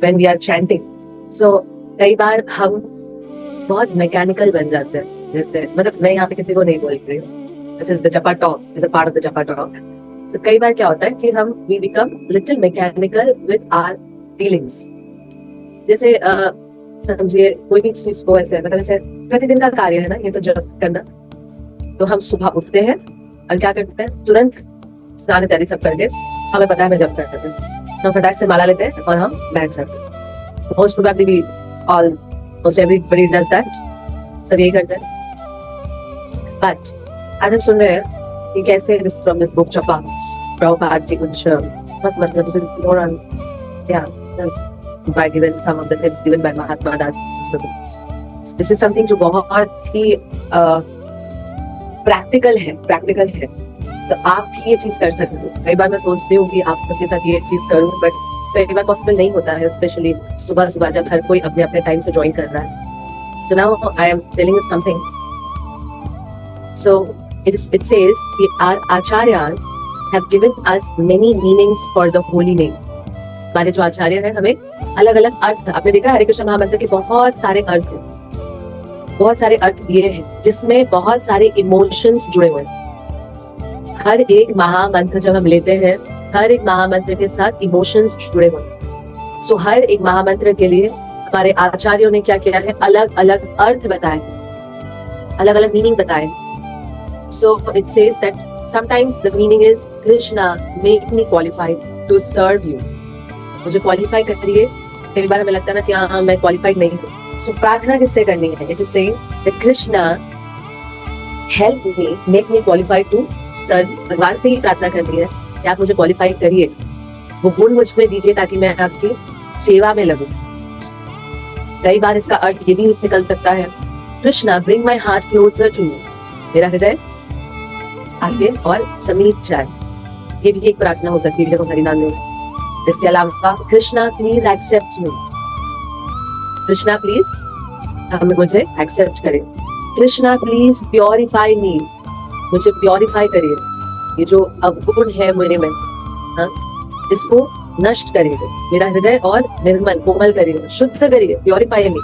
when we are chanting. So कई बार हम बहुत मैकेनिकल बन जाते हैं, जैसे मतलब मैं यहाँ पे किसी को नहीं बोल रही हूँ, this is the japa talk, is a part of the japa talk. So कई बार क्या होता है कि हम we become little mechanical with our feelings. जैसे समझिए कोई भी चीज को ऐसे मतलब ऐसे प्रतिदिन का कार्य है ना ये तो जप करना. तो हम सुबह उठते हैं और क्या करते हैं, तुरंत स्नान इत्यादि सब करके हमें पता है मैं जप करते हैं, हम फटाक से माला लेते हैं और हम बैठ जाते हैं. Most probably we all most everybody does that, सब यही करते हैं. बट आज हम सुन रहे हैं कि कैसे दिस फ्रॉम दिस बुक जपा प्रभुपाद की कुछ मतलब दिस इज मोर ऑन या by given some of the tips given by Mahatma Das. This is something जो बहुत ही प्रैक्टिकल है. तो आप भी ये चीज कर सकते हो. कई बार मैं सोचती हूँ कि आप सबके साथ ये चीज करूँ, बट कई बार पॉसिबल नहीं होता है, स्पेशली सुबह सुबह जब हर कोई अपने अपने टाइम से ज्वाइन कर रहा है. So now I am telling you something. So it says that our acharyas have given us many meanings for the holy name. हमारे जो आचार्य हैं हमें अलग अलग अर्थ, आपने देखा हरे कृष्ण महामंत्र के बहुत सारे अर्थ हैं, बहुत सारे अर्थ दिए हैं जिसमें बहुत सारे इमोशंस जुड़े हुए हैं. हर एक महामंत्र जब हम लेते हैं, हर एक महामंत्र के साथ इमोशंस जुड़े हुए हैं. सो हर एक महामंत्र के लिए हमारे आचार्यों ने क्या किया है, अलग अलग अर्थ बताए, अलग अलग मीनिंग बताए. So it says that sometimes the meaning is Krishna make me qualified to serve you. मुझे क्वालिफाई करिए. कई बार हमें लगता है ना कि हाँ मैं क्वालिफाइड नहीं हूँ. सो प्रार्थना किससे करनी है? It is saying that Krishna help me make me qualified to serve. भगवान से ही प्रार्थना करनी है कि आप मुझे क्वालिफाई करिए, वो गुण मुझ में दीजिए ताकि मैं आपकी सेवा में लगूं. कई बार इसका अर्थ ये भी निकल सकता है, Krishna bring my heart closer to you. मेरा हृदय आगे और समीप जाए. ये भी एक प्रार्थना हो सकती है जब हम हरिनाम लें. इसके अलावा Krishna please accept me. Krishna please हमें मुझे एक्सेप्ट करें. Krishna please purify me. मुझे प्योरीफाई करिए. ये जो अवगुण है मेरे में, हाँ, इसको नष्ट करिए. मेरा हृदय और निर्मल कोमल करिए, शुद्ध करिए, purify me.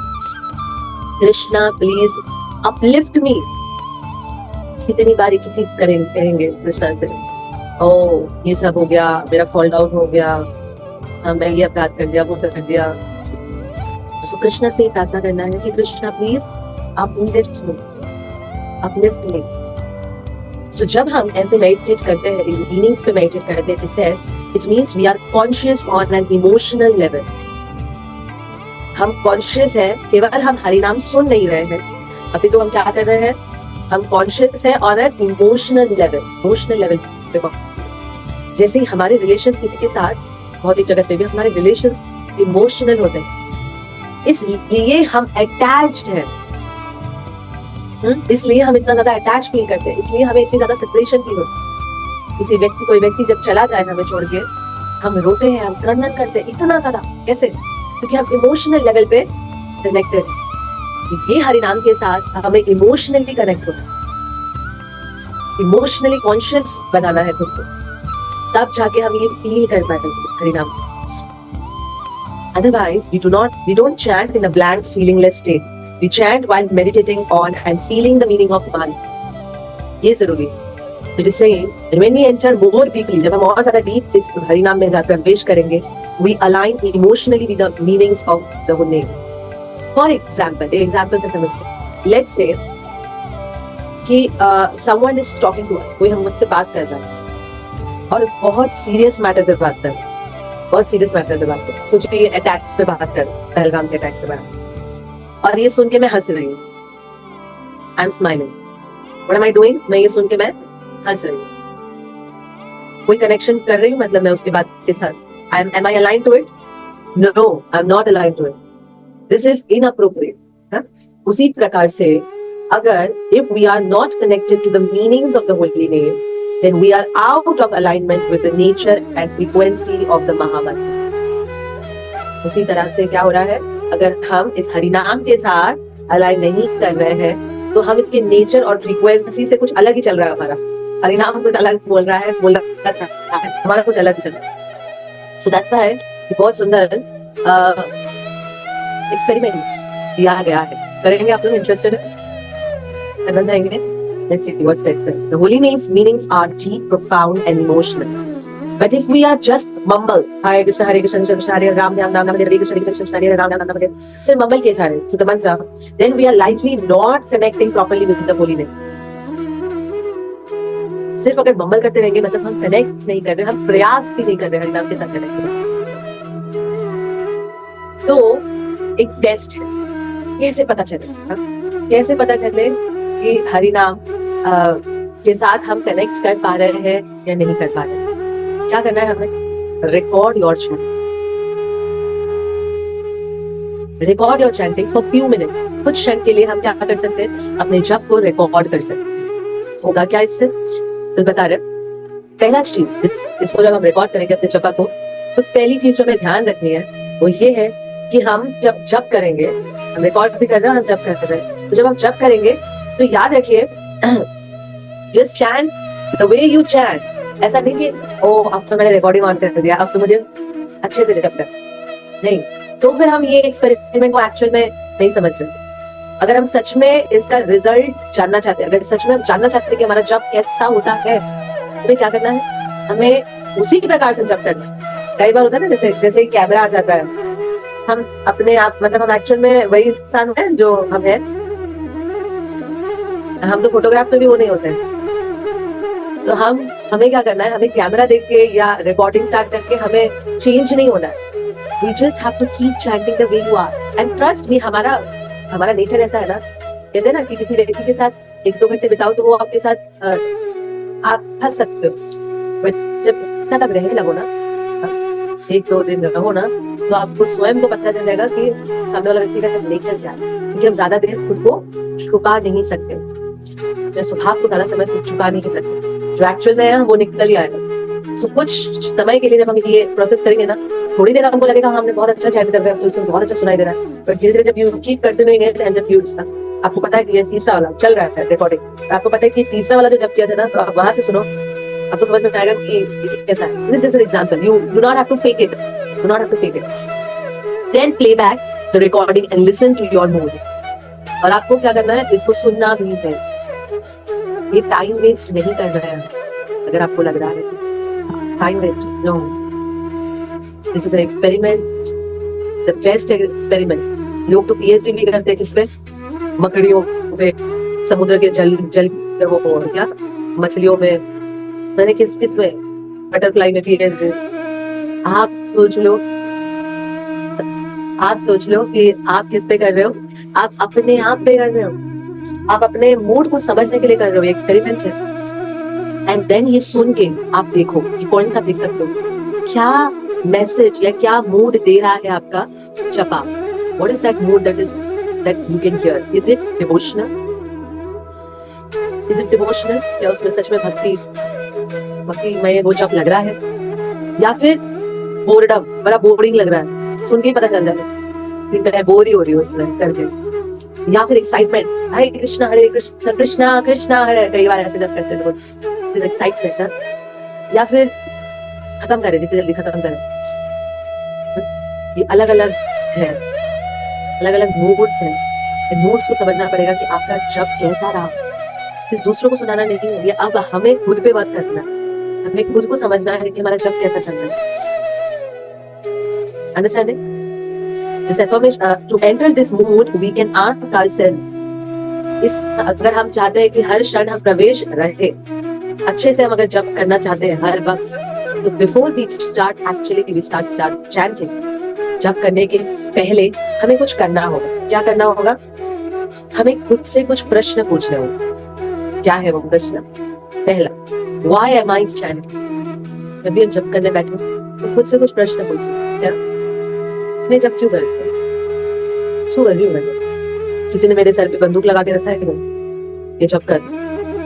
Krishna please uplift me. कितनी बारी की चीज कहेंगे कृष्णा से, ओ ये सब हो गया, मेरा फॉल डाउन हो गया, हाँ मैं ये अपराध कर दिया, वो कर दिया. तो कृष्णा से प्रार्थना करना है कि Krishna please uplift me, uplift me. So जब हम ऐसे मेडिटेट करते हैं, इन मीनिंग्स पे मेडिटेट करते हैं, जिससे it means we are conscious on an emotional level. हम कॉन्शियस है, केवल हम हरिनाम सुन नहीं रहे हैं. अभी तो हम क्या कर रहे हैं, हम कॉन्शियस है ऑन एन इमोशनल लेवल पे. जैसे ही हमारे रिलेशंस किसी के साथ, भौतिक जगत में भी हमारे रिलेशंस इमोशनल होते हैं, इसलिए हम अटैच्ड हैं. इसलिए हम इतना ज्यादा अटैच फील करते हैं, इसलिए हमें इतनी ज्यादा सेपरेशन फील होती है. कोई व्यक्ति जब चला जाए हमें छोड़ के, हम रोते हैं, हम क्रंदन करते हैं इतना ज्यादा. कैसे? क्योंकि हम इमोशनल लेवल पे कनेक्टेड हैं. ये हरिनाम के साथ हमें इमोशनली कनेक्ट होना है, इमोशनली कॉन्शियस बनाना है खुद को, तब जाके हम ये फील कर पाएंगे हरिनाम. Otherwise, we don't chant in a blank, feelingless state. We chant while meditating on and feeling the meaning of Mani. ये जरूरी है. It is saying that when we enter more deeply, जब हम और ज्यादा डीप इस हरिनाम में प्रवेश करेंगे, we align emotionally with the meanings of the name. For example, एक example से समझते. Let's say कि someone is talking to us, कोई हम मुझसे बात कर रहा है और बहुत सीरियस मैटर पे बात कर, बहुत सीरियस मैटर पे बात कर. सोचिए ये अटैक्स पे बात कर, पहलगाम के अटैक्स पे बात, और ये सुन के मैं हंस रही हूँ. I am smiling. What am I doing? मैं ये सुन के मैं हंस रही हूँ. कोई कनेक्शन कर रही हूँ, मतलब मैं उसके बात के साथ. am I aligned to it? No, I'm not aligned to it. This is inappropriate. उसी प्रकार से अगर if we are not connected to the meanings of the holy name, then we are out of alignment with the nature and frequency of the Mahamantra. उसी तरह से क्या हो रहा है, अगर हम इस हरिनाम के साथ अलाइन नहीं कर रहे हैं, तो हम इसके नेचर और फ्रीक्वेंसी से कुछ अलग ही चल रहा है. हमारा हरिनाम कुछ अलग बोल रहा है, बोलना चाहता है, हमारा कुछ अलग चल रहा है. सो दैट्स व्हाई बहुत सुंदर एक्सपेरिमेंट दिया गया है, करेंगे? आप लोग इंटरेस्टेड है, करना चाहेंगे? Let's see what's the experiment. The holy names meanings are deep, profound, and emotional. But if we are just mumble, Hare Krishna, Krishna Krishna, Hare Ram, Ram Ram, Hare Krishna, Krishna Krishna, Hare Ram, Ram Ram, Hare, सिर्फ mumble किए जा रहे हैं, so the mantra, then we are likely not connecting properly with the holy name. सिर्फ अगर mumble करते रहेंगे मतलब हम कनेक्ट नहीं कर रहे, हम प्रयास भी नहीं कर रहे हरिनाम के साथ कनेक्ट करने। तो एक टेस्ट है, कैसे पता चले? कैसे पता चले कि हरिनाम के साथ हम कनेक्ट कर पा रहे हैं या नहीं कर पा रहे हैं? क्या करना है हमें? Record your chanting. Record your chanting for few minutes. कुछ क्षण के लिए हम क्या कर सकते हैं? अपने जप को रिकॉर्ड कर सकते हैं। होगा क्या इससे? तो बता रहे, पहला चीज इसको जब हम रिकॉर्ड करेंगे अपने जपा को, तो पहली चीज जो हमें ध्यान रखनी है वो ये है कि हम जब जप करेंगे, हम रिकॉर्ड भी कर रहे हैं, हम जप कर रहे हैं, तो जब हम जप करेंगे तो याद रखिए, just chant the way you chant. ऐसा नहीं कि ओ अब तो मैंने रिकॉर्डिंग ऑन कर दिया, अब तो मुझे अच्छे से जप कर, नहीं, तो फिर हम ये एक्सपेरिमेंट को एक्चुअल में नहीं समझ रहे। अगर हम सच में इसका रिजल्ट जानना चाहते हैं, अगर सच में हम जानना चाहते हैं कि हमारा जप कैसा होता है, हमें क्या करना है? हमें उसी के प्रकार से जप करना है। कई बार होता है ना, जैसे कैमरा आ जाता है, हम अपने आप मतलब हम एक्चुअल में वही इंसान है जो हम है, हम तो फोटोग्राफ में भी वो नहीं होते हैं। तो हमें क्या करना है? हमें कैमरा देख के या रिकॉर्डिंग स्टार्ट करके हमें चेंज नहीं होना है। We just have to keep chanting the way you are and trust me, हमारा नेचर ऐसा है ना, कहते हैं ना कि किसी व्यक्ति के साथ 1-2 घंटे बिताओ तो वो आपके साथ आप फंस सकते हो, बट जब साथ आप रहने लगो ना, 1-2 दिन रहो ना, तो आपको स्वयं को पता चल जाएगा कि सामने वाला व्यक्ति का नेचर क्या है, क्योंकि हम ज्यादा देर खुद को छुपा नहीं सकते, स्वभाव को ज्यादा समय छुपा नहीं सकते, जो एक्चुअल में है वो निकल ही आएगा। सो कुछ समय के लिए जब हम ये प्रोसेस करेंगे ना, थोड़ी देर हमको लगेगा हमने बहुत अच्छा चैट कर रहे हैं, तो इसमें बहुत अच्छा सुनाई दे रहा है, बट धीरे धीरे जब you keep continuing it and जब यू, आपको पता है कि ये तीसरा वाला चल रहा है रिकॉर्डिंग, आपको पता है कि तीसरा वाला जो जब किया था ना, तो आप वहां से सुनो, आपको समझ में आएगा कि ये कैसा है। This is an example, you do not have to fake it, do not have to fake it. Then play back the recording and listen to your mood. और आपको क्या करना है? इसको सुनना भी है, ये टाइम वेस्ट नहीं कर रहे हैं। अगर आपको लग रहा है time waste, no, this is an experiment, the best experiment. लोग तो पीएचडी भी करते हैं किस पे? मकड़ियों पे, समुद्र के जल पे, वो क्या मछलियों में, मैंने किस में, बटरफ्लाई में पीएचडी। आप सोच लो कि आप किस पे कर रहे हो? आप अपने आप पे कर रहे हो, आप अपने मूड को समझने के लिए कर रहे हो, ये एक्सपेरिमेंट है। एंड देन ये सुन के आप देखो, ये पॉइंट्स आप देख सकते हो, क्या मैसेज या क्या मूड दे रहा है आपका जपा। What is that mood that you can hear? Is it devotional? Is it devotional? क्या उसमें सच में भक्ति में वो जप लग रहा है, या फिर बोर्डम, बड़ा बोरिंग लग रहा है, सुन के ही पता चल जाए कि मैं बोर ही हो रही हूँ उसमें करके, या फिर एक्साइटमेंट, हरे कृष्णा कृष्णा कृष्णा हरे, कई बार ऐसे जब करते हैं लोग, एक्साइटमेंट ना, या फिर खत्म करें, जितनी जल्दी खत्म करें। ये अलग अलग है, अलग अलग मूड्स हैं, इन मूड्स को समझना पड़ेगा कि आपका जप कैसा रहा। सिर्फ दूसरों को सुनाना नहीं है, ये अब हमें खुद पे वर्क करना है, हमें खुद को समझना है कि हमारा जप कैसा चल रहा है। Understanding? This affirmation, to enter this mood, we can ask ourselves, अगर हम चाहते हैं कि हर क्षण हम प्रवेश रहे, अच्छे से हम अगर जप करना चाहते हैं हर वक्त, तो before we start actually we start chanting, जप करने के पहले हमें कुछ करना होगा। क्या करना होगा? हमें खुद से कुछ प्रश्न पूछने होंगे। क्या है वो प्रश्न? पहला, व्हाई एम आई चैंटिंग। जब भी हम जप करने बैठे तो खुद से कुछ प्रश्न पूछिए, क्या मैं जब क्यों कर रही हूँ? किसी ने मेरे सर पे बंदूक लगा के रखा है क्या? ये जब कर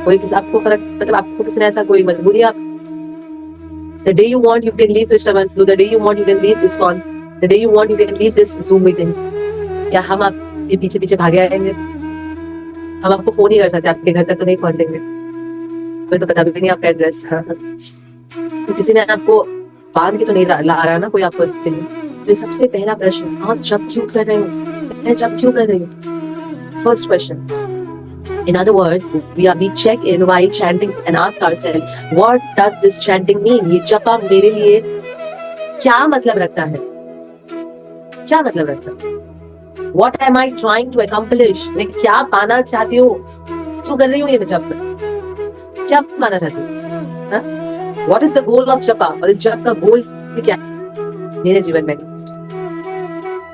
कोई आपको फर्क, मतलब आपको किसी ने ऐसा कोई मजबूरी, आप the day you want you can leave Krishna Bandhu, the day you want you can leave ISKCON, the day you want you can leave this Zoom meetings। क्या हम आपके पीछे पीछे भागे आएंगे? हम आपको फोन ही कर सकते, आपके घर तक तो नहीं पहुंचेंगे, हमें तो पता भी नहीं आपका एड्रेस। तो किसी ने आपको बांध के तो नहीं ला रहा ना कोई आपको इस दिन, तो सबसे पहला प्रश्न, आप जप क्यों कर रहे हो? मैं जप क्यों कर रही हूँ? First question. In other words, we check in while chanting and ask ourselves, what does this chanting mean? ये जपा मेरे लिए क्या मतलब रखता है? क्या मतलब रखता है? What am I trying to accomplish? मैं क्या पाना चाहती हूँ? क्यों कर रही हूँ ये जप? क्या पाना चाहती हूँ? हाँ? What is the goal of जपा? और इस जप का गोल क्या है मेरे जीवन में?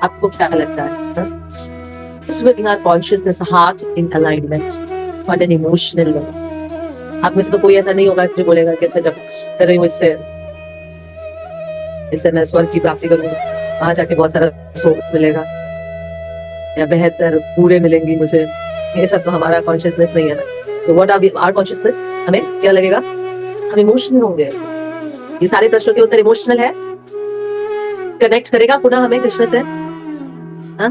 आपको क्या लगता है? हाँ? This will bring our consciousness, heart in alignment on an emotional level. आप में से तो कोई ऐसा नहीं होगा जो बोलेगा कि अच्छा जब कर रही हूँ इससे मैं स्वर्ग की प्राप्ति करूंगा, वहां जाके बहुत सारा सुख मिलेगा या बेहतर पूरे मिलेंगी मुझे. ये सब तो हमारा कॉन्शियसनेस नहीं है. So what are we, our consciousness? हमें क्या लगेगा? हम इमोशनल होंगे. ये सारे प्रश्नों के उत्तर इमोशनल है. कनेक्ट करेगा पुनः हमें कृष्ण से. हाँ,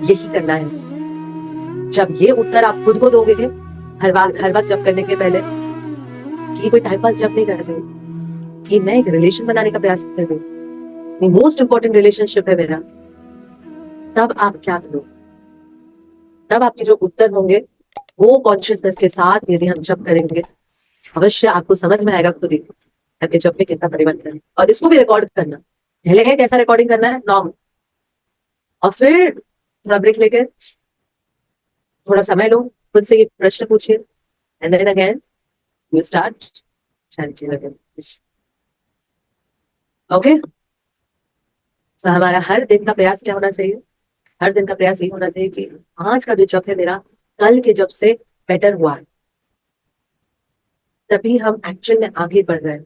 यही करना है. जब ये उत्तर आप खुद को दोगे हर वक्त जब करने के पहले कि कोई टाइम पास जब नहीं कर रही, कि मैं एक रिलेशन बनाने का प्रयास कर रही हूँ, मोस्ट इंपॉर्टेंट रिलेशनशिप है मेरा, तब आप क्या करो? तब आपके जो उत्तर होंगे वो कॉन्शियसनेस के साथ यदि हम जब करेंगे, अवश्य आपको समझ में आएगा खुद ही आपके जब में कितना परिवर्तन है. और इसको भी रिकॉर्ड करना. पहले कैसा रिकॉर्डिंग करना है? नॉर्मल. और फिर थोड़ा ब्रेक लेके थोड़ा समय लो, खुद से ये प्रश्न पूछिए, and then again you start chanting again. Okay. तो हमारा हर दिन का प्रयास क्या होना चाहिए? हर दिन का प्रयास ये होना चाहिए कि आज का जो जप है मेरा कल के जप से बेटर हुआ है. तभी हम एक्चुअल में आगे बढ़ रहे हैं.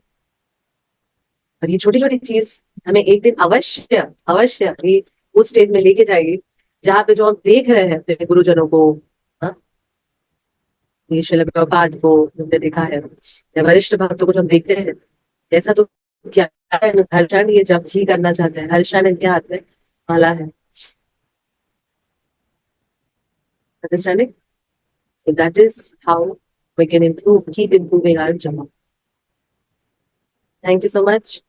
और ये छोटी छोटी चीज हमें एक दिन अवश्य अवश्य ये उस स्टेज में लेके जाएगी जहाँ पे जो हम देख रहे हैं अपने गुरुजनों को, हाँ, ये श्रील प्रभुपाद को हमने देखा है, या वरिष्ठ भक्तों को जो हम देखते हैं, ऐसा तो क्या है, हर क्षण ये जब ही करना चाहते हैं, हर क्षण इनके हाथ में माला है. Understanding? So that is how we can improve, keep improving our japa. Thank you so much.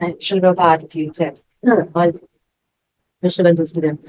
Shri Prabhupada ki jai. All Vishnu Bandhu student.